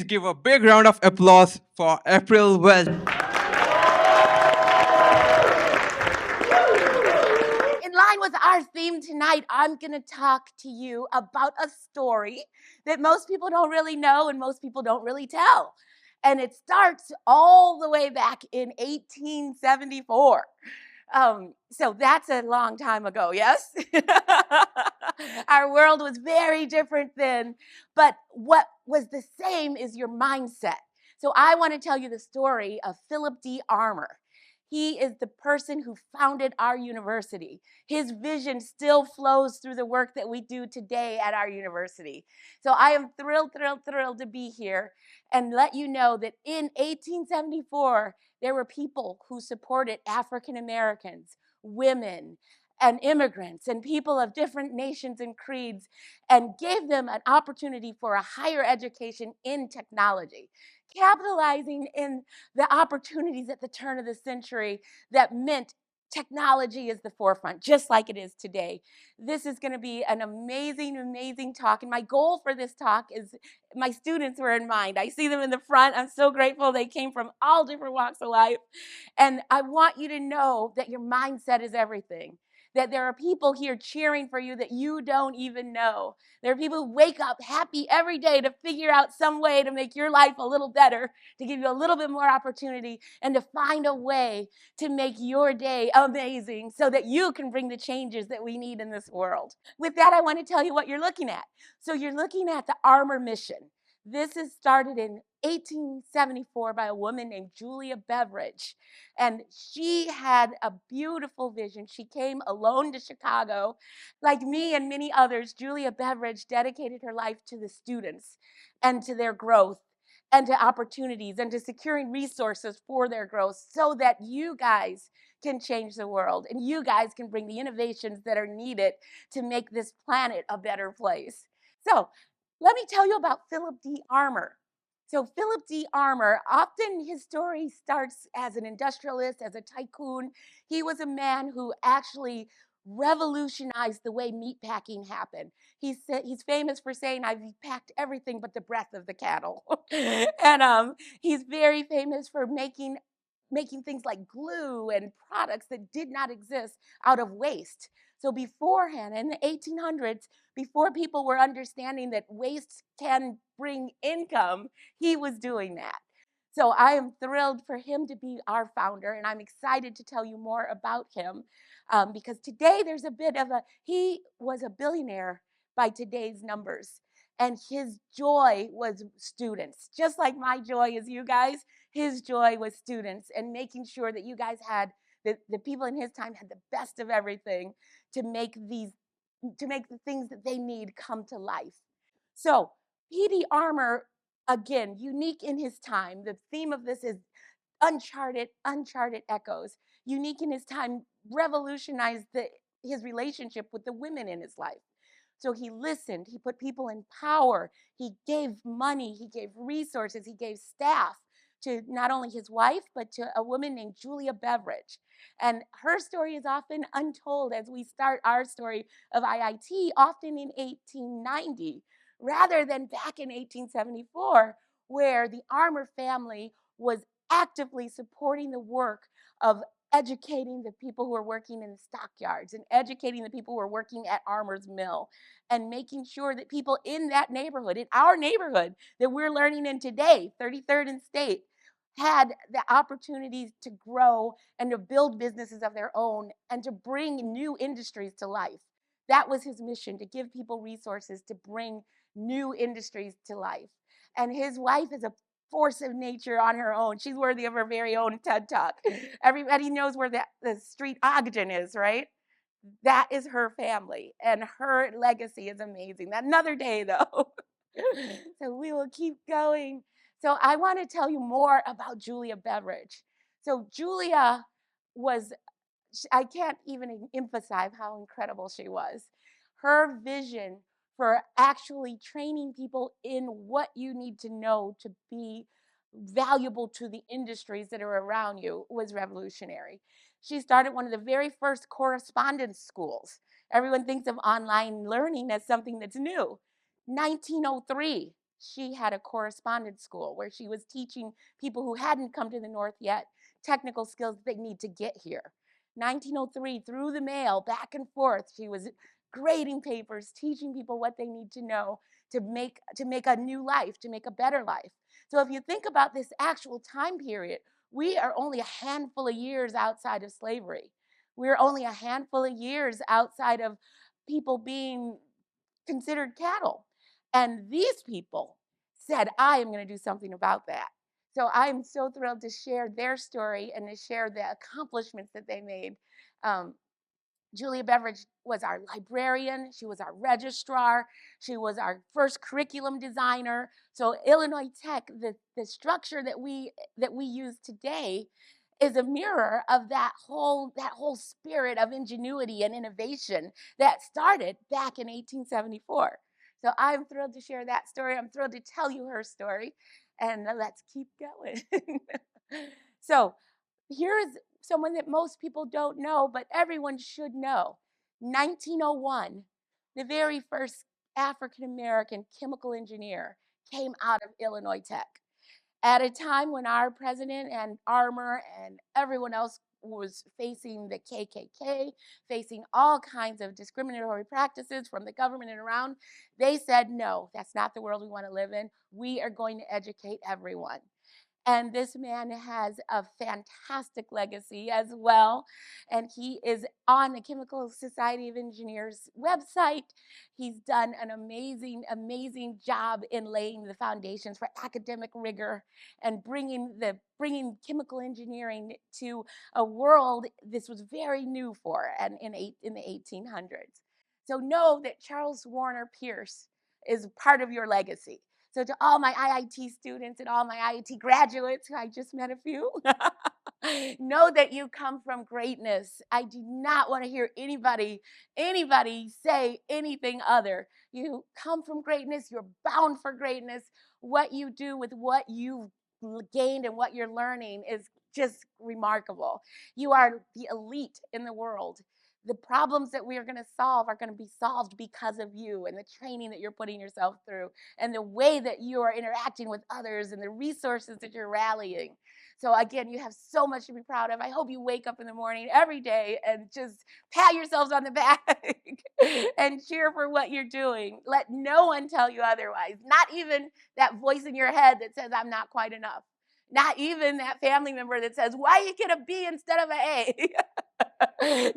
give a big round of applause for April Welch. In line with our theme tonight, I'm going to talk to you about a story that most people don't really know and most people don't really tell. And it starts all the way back in 1874. So that's a long time ago, yes? Our world was very different then, but what was the same is your mindset. So I want to tell you the story of Philip D. Armour. He is the person who founded our university. His vision still flows through the work that we do today at our university. So I am thrilled to be here and let you know that in 1874, there were people who supported African Americans, women, and immigrants, and people of different nations and creeds, and gave them an opportunity for a higher education in technology, capitalizing in the opportunities at the turn of the century that meant technology is the forefront, just like it is today. This is going to be an amazing talk. And my goal for this talk is my students were in mind. I see them in the front. I'm so grateful. They came from all different walks of life. And I want you to know that your mindset is everything. That there are people here cheering for you that you don't even know. There are people who wake up happy every day to figure out some way to make your life a little better, to give you a little bit more opportunity, and to find a way to make your day amazing so that you can bring the changes that we need in this world. With that, I want to tell you what you're looking at. So you're looking at the Armour mission. This is started in 1874 by a woman named Julia Beveridge. And she had a beautiful vision. She came alone to Chicago. Like me and many others, Julia Beveridge dedicated her life to the students and to their growth and to opportunities and to securing resources for their growth so that you guys can change the world and you guys can bring the innovations that are needed to make this planet a better place. So let me tell you about Philip D. Armour. So Philip D. Armour, often his story starts as an industrialist, as a tycoon. He was a man who actually revolutionized the way meat packing happened. He's famous for saying, "I've packed everything but the breath of the cattle." And he's very famous for making things like glue and products that did not exist out of waste. So beforehand, in the 1800s, before people were understanding that waste can bring income, he was doing that. So I am thrilled for him to be our founder, and I'm excited to tell you more about him because today there's a bit of he was a billionaire by today's numbers, and his joy was students. Just like my joy is you guys, his joy was students and making sure that you guys had, the people in his time had the best of everything to make the things that they need come to life. So P.D. Armour, again, unique in his time. The theme of this is uncharted echoes. Unique in his time, revolutionized his relationship with the women in his life. So he listened, he put people in power, he gave money, he gave resources, he gave staff to not only his wife, but to a woman named Julia Beveridge. And her story is often untold as we start our story of IIT, often in 1890, rather than back in 1874, where the Armour family was actively supporting the work of educating the people who are working in the stockyards and educating the people who are working at Armour's mill and making sure that people in that neighborhood, in our neighborhood that we're learning in today, 33rd and State, had the opportunities to grow and to build businesses of their own and to bring new industries to life. That was his mission, to give people resources to bring new industries to life. And his wife is a force of nature on her own. She's worthy of her very own TED Talk. Everybody knows where the street Ogden is, right? That is her family, and her legacy is amazing. Another day, though. So we will keep going. So I want to tell you more about Julia Beveridge. So Julia was, I can't even emphasize how incredible she was. Her vision for actually training people in what you need to know to be valuable to the industries that are around you was revolutionary. She started one of the very first correspondence schools. Everyone thinks of online learning as something that's new. 1903, she had a correspondence school where she was teaching people who hadn't come to the North yet technical skills they need to get here. 1903, through the mail, back and forth, she was grading papers, teaching people what they need to know to make a new life, to make a better life. So if you think about this actual time period, we are only a handful of years outside of slavery. We're only a handful of years outside of people being considered cattle. And these people said, I am going to do something about that. So I'm so thrilled to share their story and to share the accomplishments that they made. Um, Julia Beveridge was our librarian. She was our registrar. She was our first curriculum designer. So Illinois Tech, the structure that we use today, is a mirror of that whole spirit of ingenuity and innovation that started back in 1874. So I'm thrilled to share that story. I'm thrilled to tell you her story, and let's keep going. So here is someone that most people don't know, but everyone should know. 1901, the very first African American chemical engineer came out of Illinois Tech at a time when our president and Armour and everyone else was facing the KKK, facing all kinds of discriminatory practices from the government and around. They said, no, that's not the world we want to live in. We are going to educate everyone. And this man has a fantastic legacy as well. And he is on the Chemical Society of Engineers website. He's done an amazing, amazing job in laying the foundations for academic rigor and bringing chemical engineering to a world this was very new for and in the 1800s. So know that Charles Warner Pierce is part of your legacy. So to all my IIT students and all my IIT graduates, I just met a few, know that you come from greatness. I do not want to hear anybody say anything other. You come from greatness. You're bound for greatness. What you do with what you've gained and what you're learning is just remarkable. You are the elite in the world. The problems that we are going to solve are going to be solved because of you and the training that you're putting yourself through and the way that you are interacting with others and the resources that you're rallying. So again, you have so much to be proud of. I hope you wake up in the morning every day and just pat yourselves on the back and cheer for what you're doing. Let no one tell you otherwise. Not even that voice in your head that says, I'm not quite enough. Not even that family member that says, why you get a B instead of an A?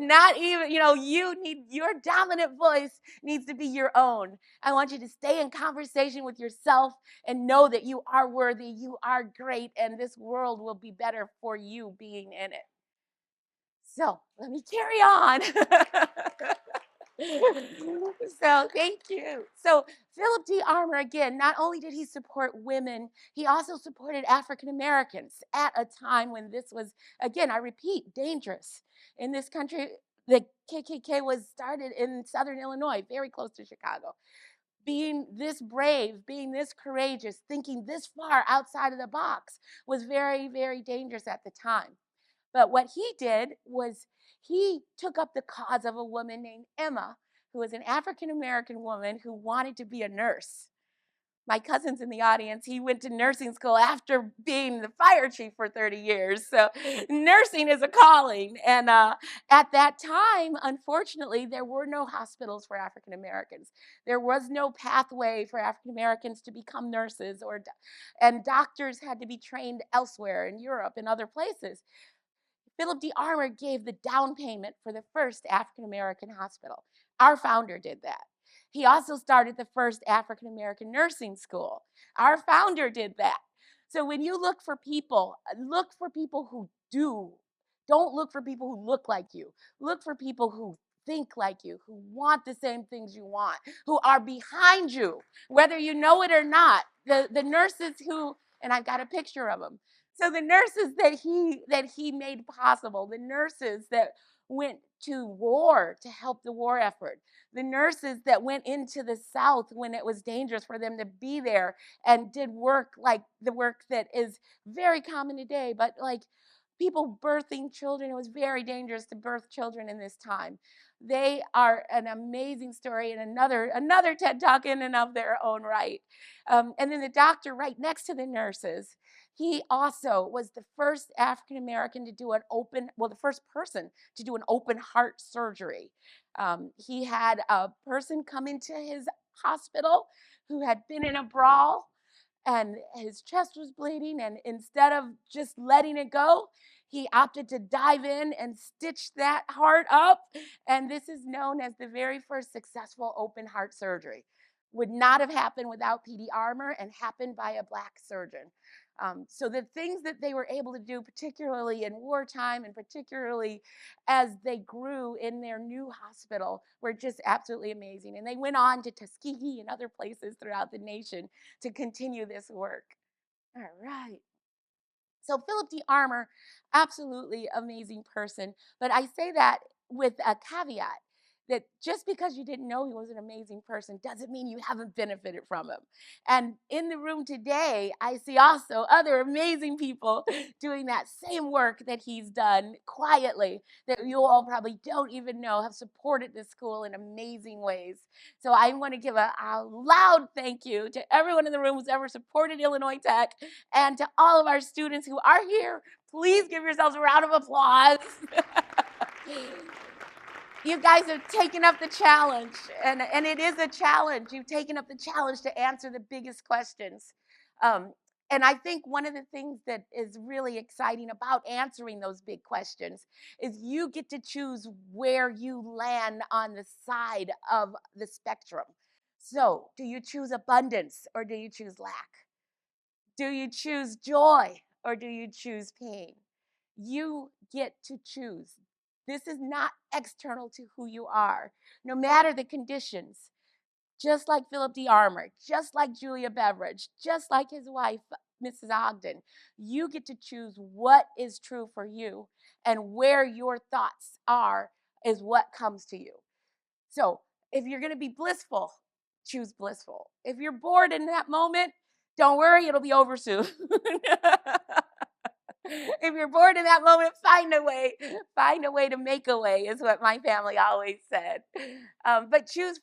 Not even, your dominant voice needs to be your own. I want you to stay in conversation with yourself and know that you are worthy, you are great, and this world will be better for you being in it. So let me carry on. So thank you. So Philip D. Armour, again, not only did he support women, he also supported African Americans at a time when this was, again, I repeat, dangerous. In this country, the KKK was started in southern Illinois, very close to Chicago. Being this brave, being this courageous, thinking this far outside of the box was very, very dangerous at the time. But what he did was he took up the cause of a woman named Emma, who was an African American woman who wanted to be a nurse. My cousin's in the audience. He went to nursing school after being the fire chief for 30 years. So nursing is a calling. And at that time, unfortunately, there were no hospitals for African Americans. There was no pathway for African Americans to become nurses, and doctors had to be trained elsewhere in Europe and other places. Philip D. Armour gave the down payment for the first African American hospital. Our founder did that. He also started the first African American nursing school. Our founder did that. So when you look for people who do. Don't look for people who look like you. Look for people who think like you, who want the same things you want, who are behind you, whether you know it or not. The nurses who, and I've got a picture of them. So the nurses that he made possible, the nurses that went to war to help the war effort, the nurses that went into the South when it was dangerous for them to be there and did work like the work that is very common today, but like people birthing children. It was very dangerous to birth children in this time. They are an amazing story and another TED Talk in and of their own right. And then the doctor right next to the nurses, he also was the first African American to do the first person to do an open heart surgery. He had a person come into his hospital who had been in a brawl and his chest was bleeding. And instead of just letting it go, he opted to dive in and stitch that heart up. And this is known as the very first successful open heart surgery. Would not have happened without PD Armour and happened by a Black surgeon. So the things that they were able to do, particularly in wartime and particularly as they grew in their new hospital, were just absolutely amazing. And they went on to Tuskegee and other places throughout the nation to continue this work. All right. So Philip D. Armour, absolutely amazing person. But I say that with a caveat that just because you didn't know he was an amazing person doesn't mean you haven't benefited from him. And in the room today, I see also other amazing people doing that same work that he's done quietly that you all probably don't even know have supported this school in amazing ways. So I want to give a loud thank you to everyone in the room who's ever supported Illinois Tech and to all of our students who are here. Please give yourselves a round of applause. You guys have taken up the challenge, and it is a challenge. You've taken up the challenge to answer the biggest questions. And I think one of the things that is really exciting about answering those big questions is you get to choose where you land on the side of the spectrum. So, do you choose abundance or do you choose lack? Do you choose joy or do you choose pain? You get to choose. This is not external to who you are, no matter the conditions. Just like Philip D. Armour, just like Julia Beveridge, just like his wife, Mrs. Ogden, you get to choose what is true for you, and where your thoughts are is what comes to you. So if you're going to be blissful, choose blissful. If you're bored in that moment, don't worry, it'll be over soon. If you're bored in that moment, find a way to make a way, is what my family always said. But choose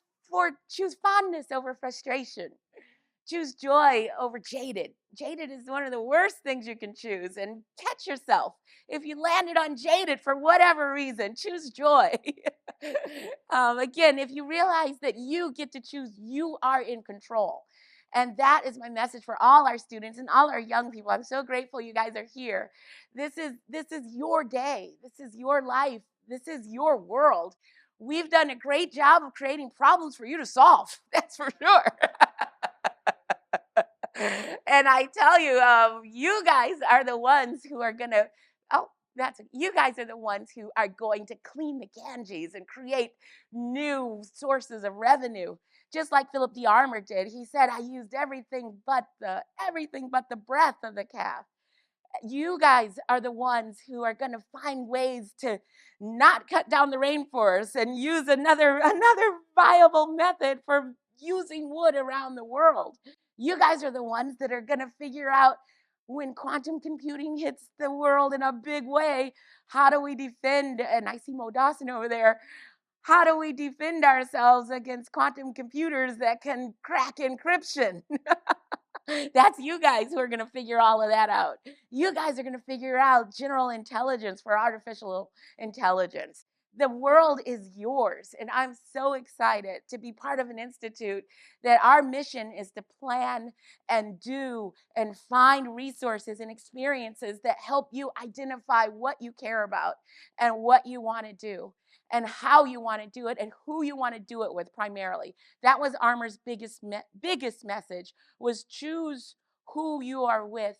fondness over frustration. Choose joy over jaded. Jaded is one of the worst things you can choose. And catch yourself. If you landed on jaded for whatever reason, choose joy. Again, if you realize that you get to choose, you are in control. And that is my message for all our students and all our young people. I'm so grateful you guys are here. This is your day. This is your life. This is your world. We've done a great job of creating problems for you to solve. That's for sure. And I tell you, you guys are the ones who are going to, you guys are the ones who are going to clean the Ganges and create new sources of revenue. Just like Philip D. Armour did. He said, I used everything but the breath of the calf. You guys are the ones who are going to find ways to not cut down the rainforest and use another viable method for using wood around the world. You guys are the ones that are going to figure out, when quantum computing hits the world in a big way, how do we defend, and I see Mo Dawson over there, how do we defend ourselves against quantum computers that can crack encryption? That's you guys who are going to figure all of that out. You guys are going to figure out general intelligence for artificial intelligence. The world is yours, and I'm so excited to be part of an institute that our mission is to plan and do and find resources and experiences that help you identify what you care about and what you want to do and how you want to do it and who you want to do it with primarily. That was Armour's biggest message, was choose who you are with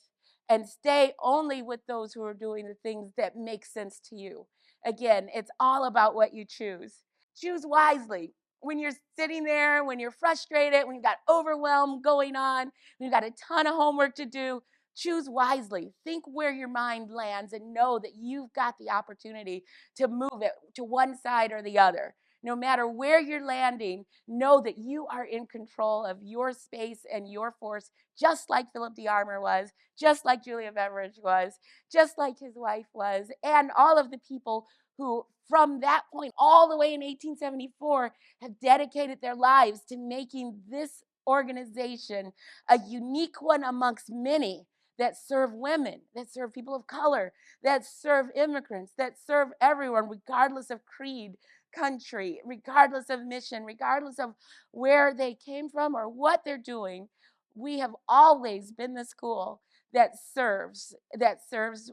and stay only with those who are doing the things that make sense to you. Again, it's all about what you choose. Choose wisely. When you're sitting there, when you're frustrated, when you've got overwhelm going on, when you've got a ton of homework to do, choose wisely. Think where your mind lands and know that you've got the opportunity to move it to one side or the other. No matter where you're landing, know that you are in control of your space and your force, just like Philip the Armor was, just like Julia Beveridge was, just like his wife was, and all of the people who, from that point all the way in 1874, have dedicated their lives to making this organization a unique one amongst many that serve women, that serve people of color, that serve immigrants, that serve everyone, regardless of creed, country, regardless of mission, regardless of where they came from or what they're doing. We have always been the school that serves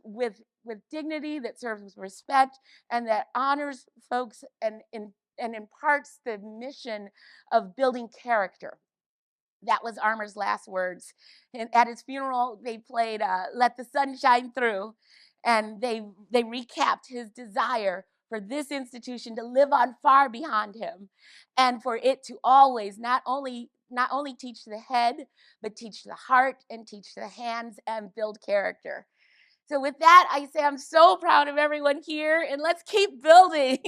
with dignity, that serves with respect, and that honors folks and imparts the mission of building character. That was Armour's last words. And at his funeral, they played "Let the Sun Shine Through," and they recapped his desire for this institution to live on far beyond him, and for it to always not only teach the head, but teach the heart and teach the hands and build character. So with that, I say I'm so proud of everyone here, and let's keep building.